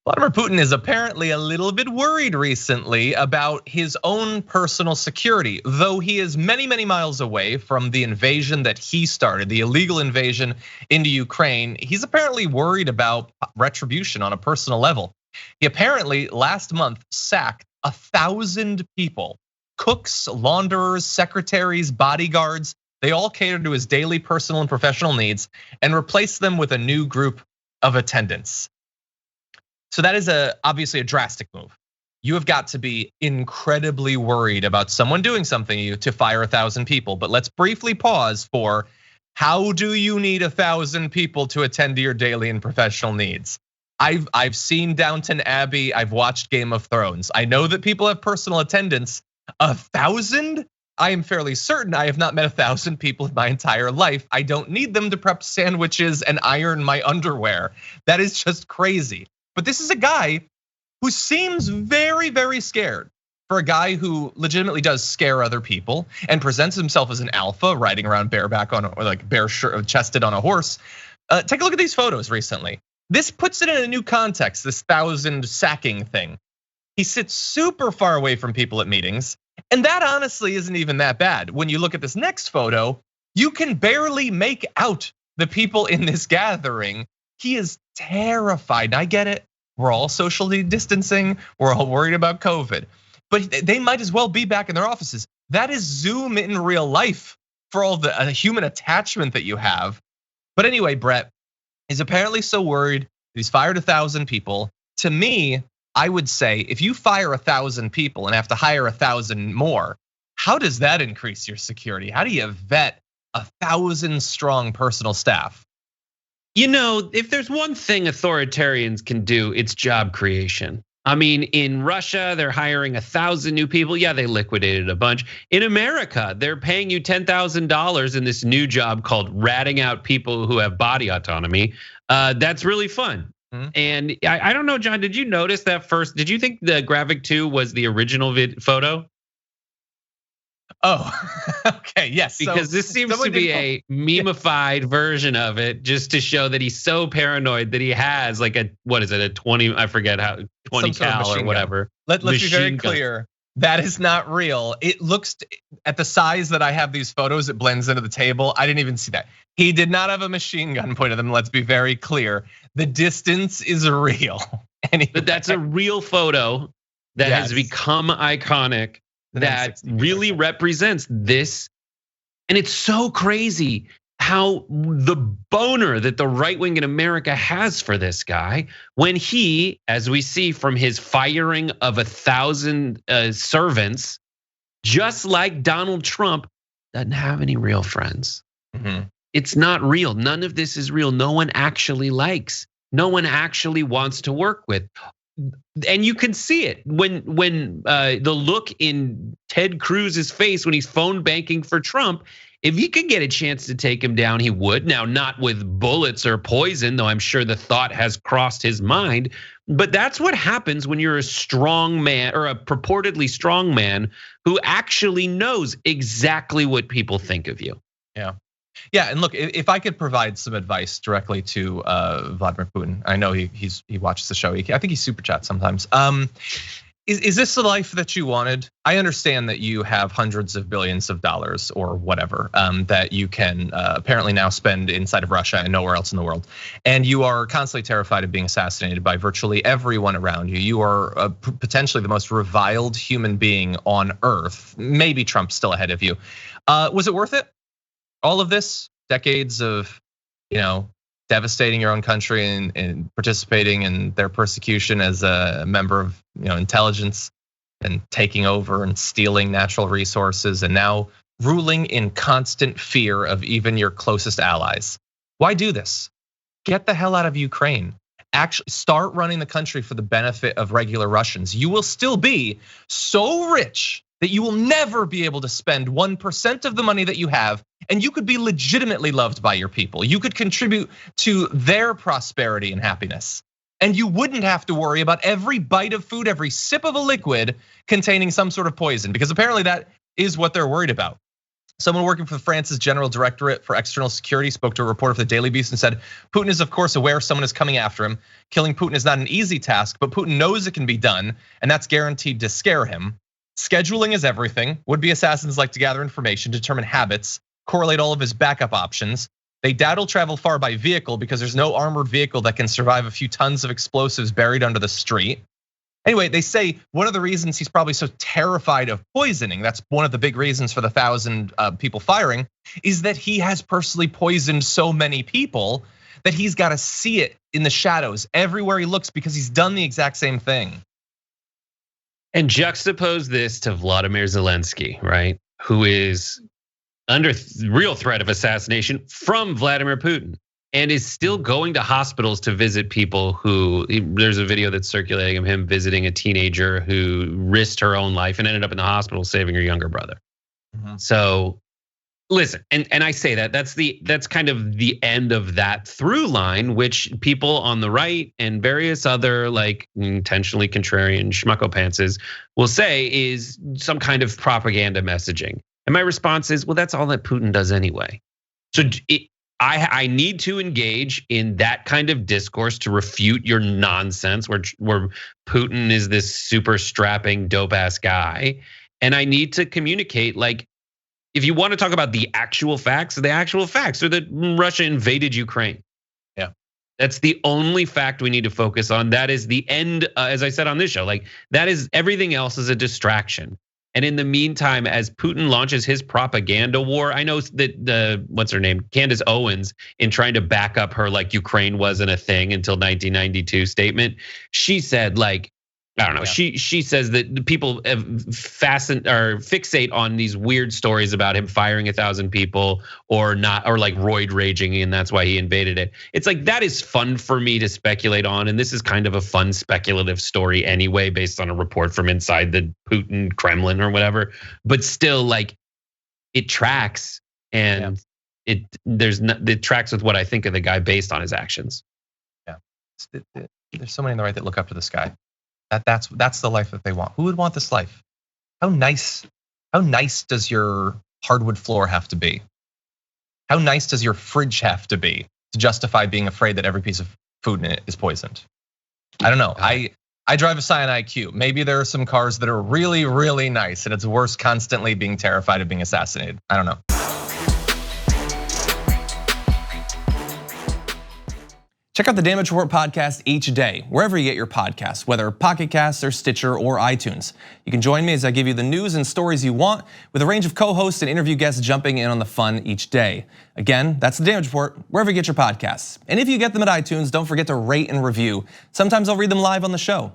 Vladimir Putin is apparently a little bit worried recently about his own personal security, though he is many, many miles away from the invasion that he started, the illegal invasion into Ukraine. He's apparently worried about retribution on a personal level. He apparently last month sacked 1,000 people, cooks, launderers, secretaries, bodyguards. They all cater to his daily personal and professional needs and replaced them with a new group of attendants. So that is obviously a drastic move. You have got to be incredibly worried about someone doing something to you to fire 1,000 people. But let's briefly pause for how do you need 1,000 people to attend to your daily and professional needs? I've seen Downton Abbey, I've watched Game of Thrones. I know that people have personal attendants. 1,000? I am fairly certain I have not met 1,000 people in my entire life. I don't need them to prep sandwiches and iron my underwear. That is just crazy. But this is a guy who seems very, very scared. For a guy who legitimately does scare other people and presents himself as an alpha, riding around bareback on, or like bare-chested on a horse. Take a look at these photos recently. This puts it in a new context, this 1,000 sacking thing. He sits super far away from people at meetings, and that honestly isn't even that bad. When you look at this next photo, you can barely make out the people in this gathering. He is terrified. I get it. We're all socially distancing. We're all worried about COVID. But they might as well be back in their offices. That is Zoom in real life for all the human attachment that you have. But anyway, Brett is apparently so worried he's fired 1,000 people. To me, I would say if you fire 1,000 people and have to hire 1,000 more, how does that increase your security? How do you vet 1,000 strong personal staff? You know, if there's one thing authoritarians can do, it's job creation. I mean, in Russia, they're hiring 1,000 new people. Yeah, they liquidated a bunch. In America, they're paying you $10,000 in this new job called ratting out people who have body autonomy. That's really fun. And I don't know, John, did you notice that first? Did you think the graphic 2 was the original photo? Oh, okay, yes. Because this seems to be a memeified version of it, just to show that he's so paranoid that he has like a, what is it, a 20, I forget how, 20 cal or whatever. Let's be very clear. That is not real. It looks, at the size that I have these photos, it blends into the table. I didn't even see that. He did not have a machine gun pointed at them. Let's be very clear. The distance is real. Anyway. But that's a real photo that has become iconic. That really represents this. And it's so crazy how the boner that the right wing in America has for this guy, when he, as we see from his firing of 1,000 servants, just like Donald Trump, doesn't have any real friends. It's not real. None of this is real. No one actually likes. No one actually wants to work with. And you can see it when the look in Ted Cruz's face when he's phone banking for Trump. If he could get a chance to take him down, he would. Now, not with bullets or poison, though I'm sure the thought has crossed his mind. But that's what happens when you're a strong man, or a purportedly strong man who actually knows exactly what people think of you. Yeah, and look, if I could provide some advice directly to Vladimir Putin, I know he watches the show. I think he super chats sometimes. Is this the life that you wanted? I understand that you have hundreds of billions of dollars or whatever that you can apparently now spend inside of Russia and nowhere else in the world, and you are constantly terrified of being assassinated by virtually everyone around you. You are potentially the most reviled human being on earth. Maybe Trump's still ahead of you. Was it worth it? All of this, decades of, devastating your own country and participating in their persecution as a member of, intelligence, and taking over and stealing natural resources, and now ruling in constant fear of even your closest allies. Why do this? Get the hell out of Ukraine. Actually start running the country for the benefit of regular Russians. You will still be so rich that you will never be able to spend 1% of the money that you have, and you could be legitimately loved by your people. You could contribute to their prosperity and happiness. And you wouldn't have to worry about every bite of food, every sip of a liquid containing some sort of poison, because apparently that is what they're worried about. Someone working for France's General Directorate for External Security spoke to a reporter for the Daily Beast and said, Putin is of course aware someone is coming after him. Killing Putin is not an easy task, but Putin knows it can be done, and that's guaranteed to scare him. Scheduling is everything. Would-be assassins like to gather information, determine habits, correlate all of his backup options. They doubt he'll travel far by vehicle because there's no armored vehicle that can survive a few tons of explosives buried under the street. Anyway, they say one of the reasons he's probably so terrified of poisoning, that's one of the big reasons for the 1,000 people firing, is that he has personally poisoned so many people that he's got to see it in the shadows everywhere he looks because he's done the exact same thing. And juxtapose this to Vladimir Zelensky, right? Who is under real threat of assassination from Vladimir Putin and is still going to hospitals to visit people who, there's a video that's circulating of him visiting a teenager who risked her own life and ended up in the hospital saving her younger brother. So listen, and I say that's kind of the end of that through line, which people on the right and various other like intentionally contrarian schmucko pantses will say is some kind of propaganda messaging. And my response is, well, that's all that Putin does anyway. So I need to engage in that kind of discourse to refute your nonsense where Putin is this super strapping dope ass guy. And I need to communicate, like, if you want to talk about the actual facts are that Russia invaded Ukraine. Yeah. That's the only fact we need to focus on. That is the end, as I said on this show, like that is everything else is a distraction. And in the meantime, as Putin launches his propaganda war, I know that what's her name, Candace Owens, in trying to back up her like Ukraine wasn't a thing until 1992 statement, she said like, I don't know. Yeah. She says that people fixate on these weird stories about him firing 1,000 people or not, or like roid raging, and that's why he invaded it. It's like that is fun for me to speculate on, and this is kind of a fun speculative story anyway, based on a report from inside the Putin Kremlin or whatever. But still, like it tracks, and it tracks with what I think of the guy based on his actions. Yeah, there's so many on the right that look up to this guy. That's the life that they want. Who would want this life? How nice does your hardwood floor have to be? How nice does your fridge have to be to justify being afraid that every piece of food in it is poisoned? I don't know. I drive a Scion IQ. Maybe there are some cars that are really, really nice and it's worse constantly being terrified of being assassinated. I don't know. Check out the Damage Report podcast each day, wherever you get your podcasts, whether Pocket Casts or Stitcher or iTunes. You can join me as I give you the news and stories you want, with a range of co-hosts and interview guests jumping in on the fun each day. Again, that's the Damage Report, wherever you get your podcasts. And if you get them at iTunes, don't forget to rate and review. Sometimes I'll read them live on the show.